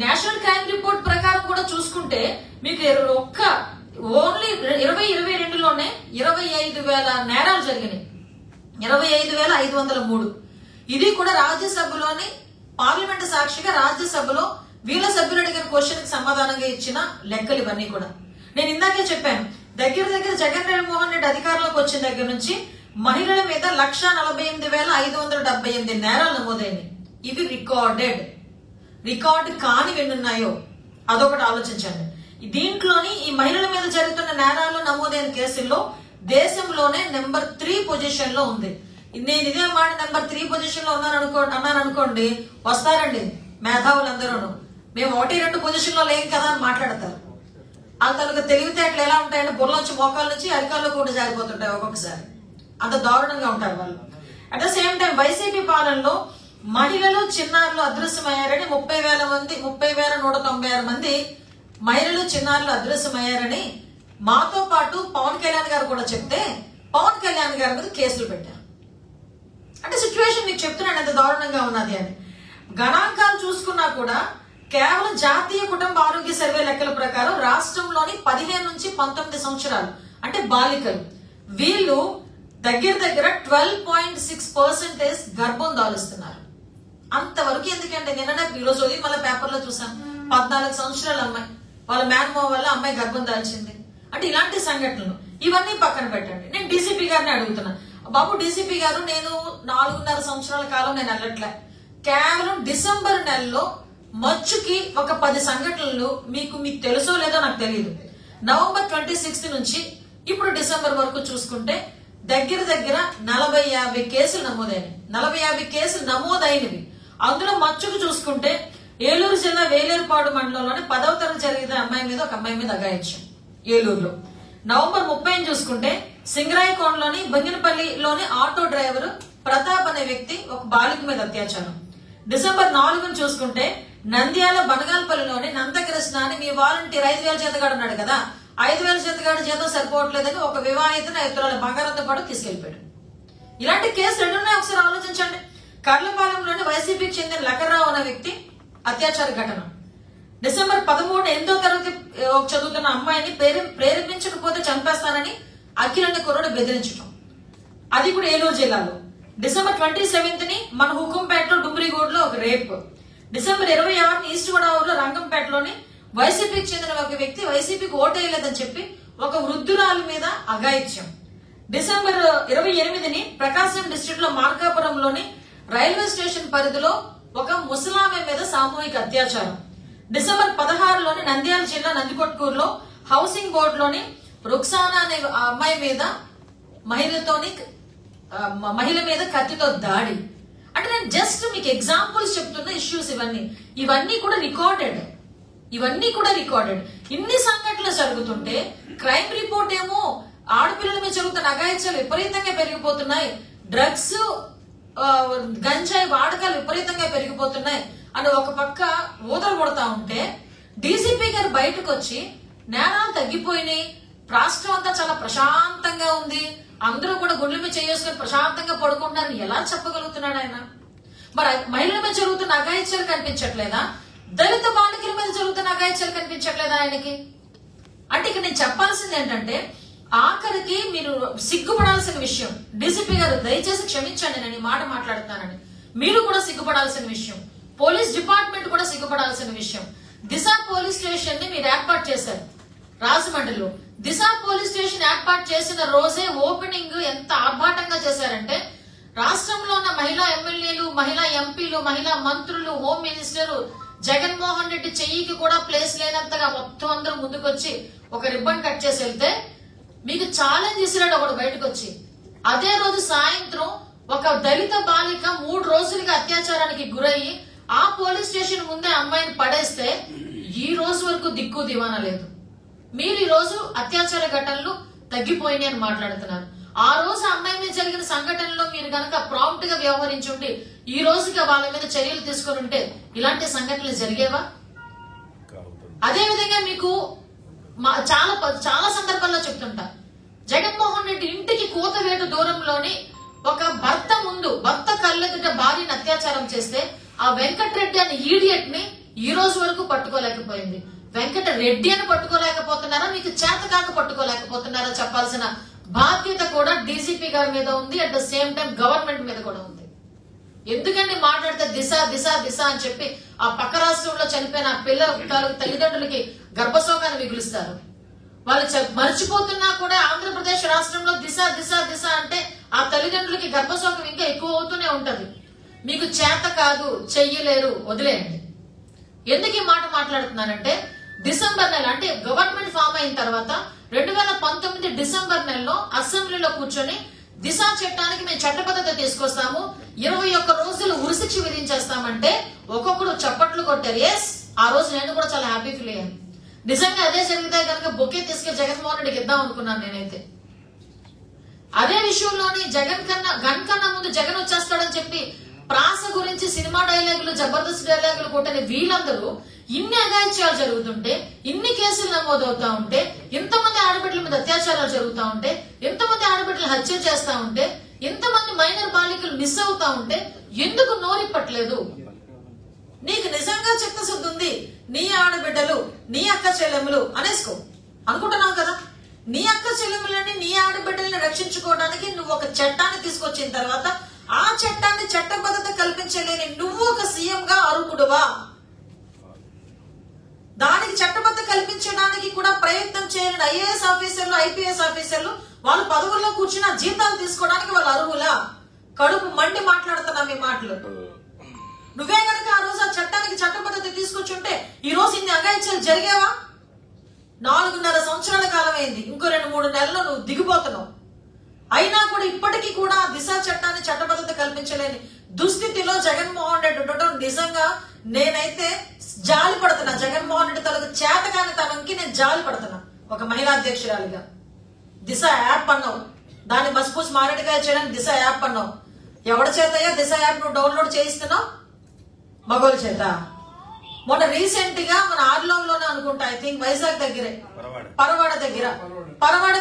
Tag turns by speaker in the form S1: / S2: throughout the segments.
S1: National crime report ప్రకారం కూడా చూసుకుంటే మీకు ఓన్లీ 2022లోనే 25,000 నేరాలు జరిగినాయి. 25,503. ఇది కూడా రాజ్యసభలోని పార్లమెంట్ సాక్షిగా రాజ్యసభలో వీళ్ళ సభ్యులు అడిగిన క్వశ్చన్ కి సమాధానంగా ఇచ్చిన లెక్కలు ఇవన్నీ కూడా. నేను ఇందాకే చెప్పాను, దగ్గర జగన్మోహన్ రెడ్డి అధికారంలోకి వచ్చిన దగ్గర నుంచి మహిళల మీద 148,578 నేరాలు నమోదైంది. ఇవి రికార్డ్ కాని ఎన్నున్నాయో అదొకటి ఆలోచించండి. దీంట్లోని ఈ మహిళల మీద జరుగుతున్న నేరాలు నమోదైన కేసుల్లో దేశంలోనే నెంబర్ 3 పొజిషన్ లో ఉంది. నేను ఇదే మాట నెంబర్ 3 పొజిషన్ లో అన్నాను అనుకోండి, వస్తారండి మేధావులందరూ మేము 1-2 పొజిషన్ లో లేం కదా అని మాట్లాడతారు. అంతకు తెలివితేటలు ఎలా ఉంటాయంటే బుర్రలోంచి మోకాల నుంచి అరికాల్లో కూడా జారిపోతుంటాయి ఒక్కొక్కసారి. అంత దారుణంగా ఉంటారు వాళ్ళు. At the same time YCP పాలనలో మహిళలు చిన్నారులు అదృశ్యమయ్యారని 30,196 మంది మహిళలు చిన్నారులు అదృశ్యమయ్యారని మాతో పాటు పవన్ కళ్యాణ్ గారు కూడా చెప్తే పవన్ కళ్యాణ్ గారి మీద కేసులు పెట్టారు. అంటే సిచ్యువేషన్ మీకు చెప్తున్నాను ఎంత దారుణంగా ఉన్నది అని. గణాంకాలు చూసుకున్నా కూడా కేవలం జాతీయ కుటుంబ ఆరోగ్య సర్వే లెక్కల ప్రకారం రాష్ట్రంలోని 15 నుంచి 19 సంవత్సరాలు అంటే బాలికలు వీళ్ళు దగ్గర 12.6% గర్భం దాలుస్తున్నారు. అంతవరకు ఎందుకంటే నిన్ననే ఈరోజు మళ్ళీ పేపర్లో చూసాం, 14 సంవత్సరాల అమ్మాయి వాళ్ళ మేనమామ వల్ల అమ్మాయి గర్భం దాల్చింది. అంటే ఇలాంటి సంఘటనలు ఇవన్నీ పక్కన పెట్టండి. నేను డీసీపీ గారిని అడుగుతున్నా, బాబు డీసీపీ గారు నేను 4.5 సంవత్సరాల కాలం నేను వెళ్ళట్లే, కేవలం డిసెంబర్ నెలలో మచ్చుకి ఒక 10 సంఘటనలు మీకు తెలుసో లేదో నాకు తెలియదు. నవంబర్ 26 నుంచి ఇప్పుడు డిసెంబర్ వరకు చూసుకుంటే దగ్గర 40-50 కేసులు నమోదైనవి. 40-50 కేసులు నమోదైనవి. అందులో మచ్చుకు చూసుకుంటే ఏలూరు జిల్లా వేలేరుపాడు మండలంలోని 10వ తరగతి జరిగిన అమ్మాయి మీద ఒక అమ్మాయి మీద అఘాయిత్యం ఏలూరులో. నవంబర్ 30 చూసుకుంటే సింగరాయకోణలోని బంగినపల్లిలోని ఆటో డ్రైవర్ ప్రతాప్ అనే వ్యక్తి ఒక బాలిక మీద అత్యాచారం. డిసెంబర్ 4 చూసుకుంటే నంద్యాల బనగాల్పల్లిలోని నందకృష్ణ అని మీ వాలంటీర్ 5,000 చేతగాడు ఉన్నాడు కదా, 5,000 చేతగాడు జీతం సరిపోవట్లేదని ఒక వివాహితను ఎత్తురాల బంగారంతో పాటు తీసుకెళ్లిపోయాడు. ఇలాంటి కేసులు ఎన్నున్నాయి ఒకసారి ఆలోచించండి. కర్లపాలెంలోని వైసీపీకి చెందిన లకర్రావు అనే వ్యక్తి అత్యాచార ఘటన. డిసెంబర్ 13 8వ తరగతి చదువుతున్న అమ్మాయిని ప్రేరేపించకపోతే చంపేస్తానని అఖిలని కుర్రడు బెదిరించడం, అది కూడా ఏలూరు జిల్లాలో. డిసెంబర్ 27 మన హుకుంపేటలో డుమ్రిగూడలో ఒక రేప్. డిసెంబర్ 26 ఈస్ట్ గోదావరిలో రంగంపేటలోని వైసీపీకి చెందిన ఒక వ్యక్తి వైసీపీకి ఓటేయలేదని చెప్పి ఒక వృద్ధురాలి మీద అఘాయిత్యం. డిసెంబర్ 28 ప్రకాశం డిస్ట్రిక్ట్ లో మార్కాపురంలోని రైల్వే స్టేషన్ పరిధిలో ఒక ముసలామె మీద సామూహిక అత్యాచారం. డిసెంబర్ 16 నంద్యాల జిల్లా నందికొట్కూరులో హౌసింగ్ బోర్డు లోని రుక్సానా అనే అమ్మాయి మీద మహిళ మీద కత్తితో దాడి. అంటే నేను జస్ట్ మీకు ఎగ్జాంపుల్స్ చెప్తున్న ఇష్యూస్ ఇవన్నీ కూడా రికార్డెడ్. ఇన్ని సంఘటనలు జరుగుతుంటే క్రైమ్ రిపోర్ట్ ఏమో ఆడపిల్లల మీద జరుగుతున్న అఘాయిత్యాలు విపరీతంగా పెరిగిపోతున్నాయి, డ్రగ్స్ గంజాయి వాడకాలు విపరీతంగా పెరిగిపోతున్నాయి అని ఒక పక్క ఊదలు కొడతా ఉంటే డీసీపీ గారు బయటకు వచ్చి నేరాలు తగ్గిపోయినాయి, రాష్ట్రం అంతా చాలా ప్రశాంతంగా ఉంది, అందరూ కూడా గుండెల మీద చేసుకుని ప్రశాంతంగా పడుకుంటారని ఎలా చెప్పగలుగుతున్నాడు ఆయన? మరి మహిళల మీద జరుగుతున్న అఘాయిత్యాలు కనిపించట్లేదా? దళిత బాలికల మీద జరుగుతున్న అఘాయిత్యాలు కనిపించట్లేదా ఆయనకి? అంటే ఇక్కడ నేను చెప్పాల్సింది ఏంటంటే ఆఖరికి మీరు సిగ్గుపడాల్సిన విషయం, డీసీపీ గారు దయచేసి క్షమించండి నేను ఈ మాట మాట్లాడుతానని, మీరు కూడా సిగ్గుపడాల్సిన విషయం, పోలీస్ డిపార్ట్మెంట్ కూడా సిగ్గుపడాల్సిన విషయం. దిశ పోలీస్ స్టేషన్ ని మీరు ఏర్పాటు చేశారు రాజమండ్రిలో. దిశ పోలీస్ స్టేషన్ ఏర్పాటు చేసిన రోజే ఓపెనింగ్ ఎంత ఆర్భాటంగా చేశారంటే రాష్ట్రంలో ఉన్న మహిళా ఎమ్మెల్యేలు, మహిళా ఎంపీలు, మహిళా మంత్రులు, హోమ్ మినిస్టర్ జగన్మోహన్ రెడ్డి చెయ్యికి కూడా ప్లేస్ లేనంతగా మొత్తం అందరూ ముందుకొచ్చి ఒక రిబ్బన్ కట్ చేసి వెళ్తే మీకు ఛాలెంజ్ ఇసిరాడు ఒకడు బయటకు వచ్చి. అదే రోజు సాయంత్రం ఒక దళిత బాలిక 3 రోజులుగా అత్యాచారానికి గురయ్యి ఆ పోలీస్ స్టేషన్ ముందే అమ్మాయిని పడేస్తే ఈ రోజు వరకు దిక్కు దివానా లేదు. మీరు ఈ రోజు అత్యాచార ఘటనలు తగ్గిపోయినాయి అని మాట్లాడుతున్నారు. ఆ రోజు అమ్మాయి మీద జరిగిన సంఘటనలో మీరు గనక ప్రాంప్ట్ గా వ్యవహరించుంటే ఈ రోజుగా వాళ్ళ మీద చర్యలు తీసుకుని ఉంటే ఇలాంటి సంఘటనలు జరిగేవా? అదే విధంగా మీకు చాలా సందర్భాల్లో చెప్తుంటా, జగన్మోహన్ రెడ్డి ఇంటికి కూతవేటు దూరంలోని ఒక భర్త కళ్ళెదుట భార్యను అత్యాచారం చేస్తే ఆ వెంకటరెడ్డి అనే ఈడియట్ ని ఈ రోజు వరకు పట్టుకోలేకపోయింది. వెంకట రెడ్డి అని పట్టుకోలేకపోతున్నారా, మీకు చేతకాక పట్టుకోలేకపోతున్నారా చెప్పాల్సిన బాధ్యత కూడా డీజీపీ గారి మీద ఉంది. At the same time government మీద కూడా ఉంది. ఎందుకంటే మాట్లాడితే దిశ దిశ దిశ అని చెప్పి ఆ పక్క రాష్ట్రంలో చనిపోయిన పిల్లల తల్లిదండ్రులకి గర్భశోకాన్ని మిగులుస్తారు. వాళ్ళు మర్చిపోతున్నా కూడా ఆంధ్రప్రదేశ్ రాష్ట్రంలో దిశ దిశ దిశ అంటే ఆ తల్లిదండ్రులకి గర్భశోకం ఇంకా ఎక్కువ అవుతూనే ఉంటది. మీకు చేత కాదు, చెయ్యలేరు, వదిలేయండి. ఎందుకు ఈ మాట మాట్లాడుతున్నానంటే డిసెంబర్ నెల అంటే గవర్నమెంట్ ఫామ్ అయిన తర్వాత 2019 డిసెంబర్ నెలలో అసెంబ్లీలో కూర్చొని దిశ చట్టానికి మేము చట్టబద్ధత తీసుకొస్తాము, 21 రోజులు ఉరిశిక్ష విధించేస్తామంటే ఒక్కొక్కరు చప్పట్లు కొట్టారు. ఎస్, ఆ రోజు నేను కూడా చాలా హ్యాపీ ఫీల్ అయ్యాను. నిజంగా అదే జరిగితే కనుక బొకే తీసుకెళ్లి జగన్మోహన్ రెడ్డికి ఇద్దాం అనుకున్నాను నేనైతే. అదే విషయంలోని గన్ కన్నా ముందు జగన్ వచ్చేస్తాడని చెప్పి ప్రాస గురించి సినిమా డైలాగులు, జబర్దస్త్ డైలాగులు కొట్టని వీళ్ళందరూ ఇన్ని అఘాయిత్యాలు జరుగుతుంటే, ఇన్ని కేసులు నమోదవుతా ఉంటే, ఇంతమంది ఆడబిడ్డల మీద అత్యాచారాలు జరుగుతా ఉంటే, ఇంతమంది ఆడబిడ్డలు హత్య చేస్తా ఉంటే, ఇంతమంది మైనర్ బాలికలు మిస్ అవుతా ఉంటే ఎందుకు నోరిప్పట్లేదు? నీకు నిజంగా చిత్తశుద్ధి ఉంది, నీ ఆడబిడ్డలు, నీ అక్క చెల్లెములు అనేసుకో అనుకుంటున్నావు కదా. నీ అక్క చెల్లెములని, నీ ఆడబిడ్డల్ని రక్షించుకోవడానికి నువ్వు ఒక చట్టాన్ని తీసుకొచ్చిన తర్వాత ఆ చట్టాన్ని చట్టబద్ధత కల్పించలేని నువ్వు ఒక సీఎం గా అర్హుడువా? దానికి చట్టబద్ధత కల్పించడానికి కూడా ప్రయత్నం చేయని ఐఏఎస్ ఆఫీసర్లు, ఐపీఎస్ ఆఫీసర్లు వాళ్ళు పదవుల్లో కూర్చున్న జీతాలు తీసుకోవడానికి వాళ్ళు అర్హులా? కడుపు మండి మాట్లాడుతున్నా మీ మాటలు. నువ్వే గనక ఆ రోజు ఆ చట్టానికి చట్టబద్ధత తీసుకొచ్చుంటే ఈ రోజు ఇన్ని అఘాయిత్యాలు జరిగేవా? 4.5 సంవత్సరాల కాలం అయింది, ఇంకో 2-3 నెలల్లో నువ్వు దిగిపోతున్నావు. అయినా కూడా ఇప్పటికీ కూడా దిశ చట్టాన్ని చట్టబద్ధత కల్పించలేని దుస్థితిలో జగన్మోహన్ రెడ్డి ఉండటం నిజంగా నేనైతే జాలి పడుతున్నా. జగన్మోహన్ రెడ్డి తనకు చేతకాని తనకి నేను జాలి పడుతున్నా. ఒక మహిళా అధ్యక్షురాలిగా దిశ యాప్ అన్నావు, దాన్ని మస్పూస్ మారేడుగా చేయడానికి దిశ యాప్ అన్నావు. ఎవరి చేతయ్యా దిశ యాప్ నువ్వు డౌన్లోడ్ చేయిస్తున్నావు? మగోళ్ళ చేత. మొన్న రీసెంట్ గా మన ఆర్లోనే అనుకుంటా, ఐ థింక్ వైజాగ్ దగ్గరే, పరవాడ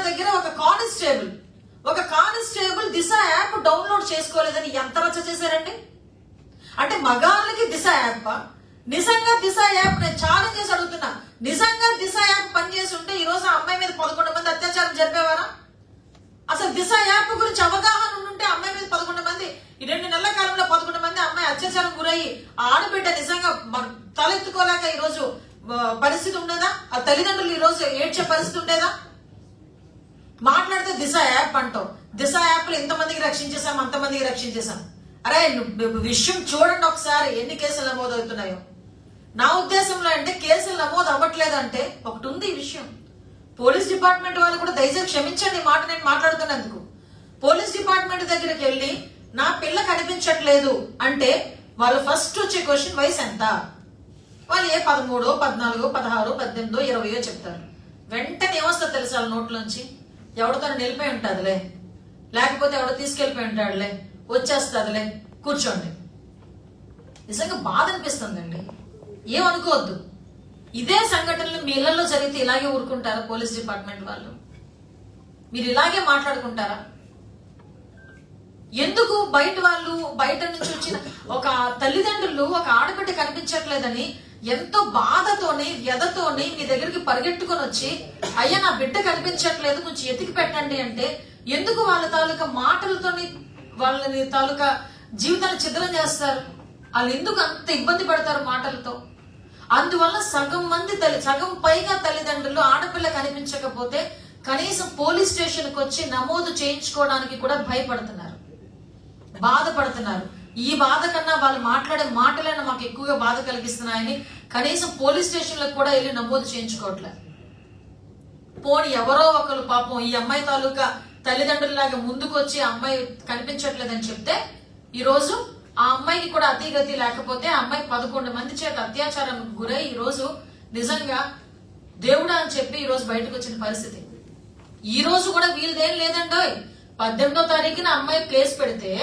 S1: దగ్గర ఒక కానిస్టేబుల్ దిశ యాప్ డౌన్లోడ్ చేసుకోలేదని ఎంత రచ్చ చేశారండి. అంటే మగాళ్ళకి దిశ యాప్, నిజంగా దిశ యాప్ నేను ఛాలెంజ్ చేసి అడుగుతున్నా, నిజంగా దిశ యాప్ పనిచేసి ఉంటే ఈ రోజు ఆ అమ్మాయి మీద 11 మంది అత్యాచారం జరిపేవారా? అసలు దిశ యాప్ గురించి అవగాహన ఉంటే అమ్మాయి మీద 11 మంది, ఈ 2 నెలల కాలంలో 11 మంది అమ్మాయి అత్యాచారం గురయ్యి ఆడబిడ్డ నిజంగా తలెత్తుకోలేక ఈ రోజు పరిస్థితి ఉండేదా? ఆ తల్లిదండ్రులు ఈ రోజు ఏడ్చే పరిస్థితి ఉండేదా? మాట్లాడితే దిశ యాప్ అంటావు. దిశ యాప్ లో ఎంతమందికి రక్షించేసాం, అంతమందికి రక్షించేసాం. అరే విషయం చూడండి ఒకసారి, ఎన్ని కేసులు నమోదు అవుతున్నాయో. నా ఉద్దేశంలో అంటే కేసులు నమోదు అవ్వట్లేదంటే ఒకటి ఉంది ఈ విషయం. పోలీస్ డిపార్ట్మెంట్ వాళ్ళు కూడా దయచేసి క్షమించండి ఈ మాట నేను మాట్లాడుతున్నందుకు. పోలీస్ డిపార్ట్మెంట్ దగ్గరికి వెళ్ళి నా పిల్ల కనిపించట్లేదు అంటే వాళ్ళు ఫస్ట్ వచ్చే క్వశ్చన్ వయసు ఎంత? వాళ్ళు 13, 14, 16, 18, 20 చెప్తారు. వెంటనే ఏమొస్తుంది తెలుసా వాళ్ళ నోట్లోంచి? ఎవరితో నిలిపోయి ఉంటుందిలే, లేకపోతే ఎవడో తీసుకెళ్లిపోయి ఉంటాడులే, వచ్చేస్తుందిలే, కూర్చోండి. నిజంగా బాధ అనిపిస్తుందండి, ఏమనుకోవద్దు. ఇదే సంఘటనలు మీ ఇళ్లలో జరిగితే ఇలాగే ఊరుకుంటారా పోలీస్ డిపార్ట్మెంట్ వాళ్ళు? మీరు ఇలాగే మాట్లాడుకుంటారా? ఎందుకు బయట నుంచి వచ్చిన ఒక తల్లిదండ్రులు ఒక ఆడబిడ్డ కనిపించట్లేదని ఎంతో బాధతోని వ్యధతోని మీ దగ్గరికి పరిగెట్టుకుని వచ్చి అయ్యా నా బిడ్డ కనిపించట్లేదు కొంచెం ఎతికి పెట్టండి అంటే ఎందుకు వాళ్ళ తాలూకా మాటలతోని వాళ్ళని తాలూకా జీవితాన్ని ఛిద్రం చేస్తారు? వాళ్ళు ఎందుకు అంత ఇబ్బంది పడతారు మాటలతో? అందువల్ల సగం పైగా తల్లిదండ్రులు ఆడపిల్ల కనిపించకపోతే కనీసం పోలీస్ స్టేషన్ కు వచ్చి నమోదు చేయించుకోవడానికి కూడా భయపడుతున్నారు, బాధపడుతున్నారు. ఈ బాధ కన్నా వాళ్ళు మాట్లాడే మాటలైనా మాకు ఎక్కువగా బాధ కలిగిస్తున్నాయని కనీసం పోలీస్ స్టేషన్లకు కూడా వెళ్ళి నమోదు చేయించుకోవట్లేదు. పోనీ ఎవరో ఒకరు పాపం ఈ అమ్మాయి తాలూకా తల్లిదండ్రులలాగా ముందుకు వచ్చి అమ్మాయి కనిపించట్లేదని చెప్తే ఈ రోజు ఆ అమ్మాయికి కూడా అతిగతి లేకపోతే ఆ అమ్మాయి 11 మంది చేత అత్యాచారానికి గురై ఈ రోజు నిజంగా దేవుడా అని చెప్పి ఈ రోజు బయటకు వచ్చిన పరిస్థితి. ఈ రోజు కూడా వీళ్ళదేం లేదండో. 18వ తారీఖున అమ్మాయి కేసు పెడితే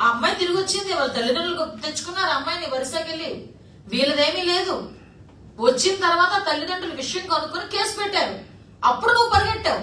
S1: ఆ అమ్మాయి తిరిగి వచ్చింది, వాళ్ళ తల్లిదండ్రులు తెచ్చుకున్నారు అమ్మాయిని వరుసకెళ్ళి. వీళ్ళదేమీ లేదు. వచ్చిన తర్వాత తల్లిదండ్రులు విషయం కనుక్కొని కేసు పెట్టారు. అప్పుడు నువ్వు పరిగెట్టావు.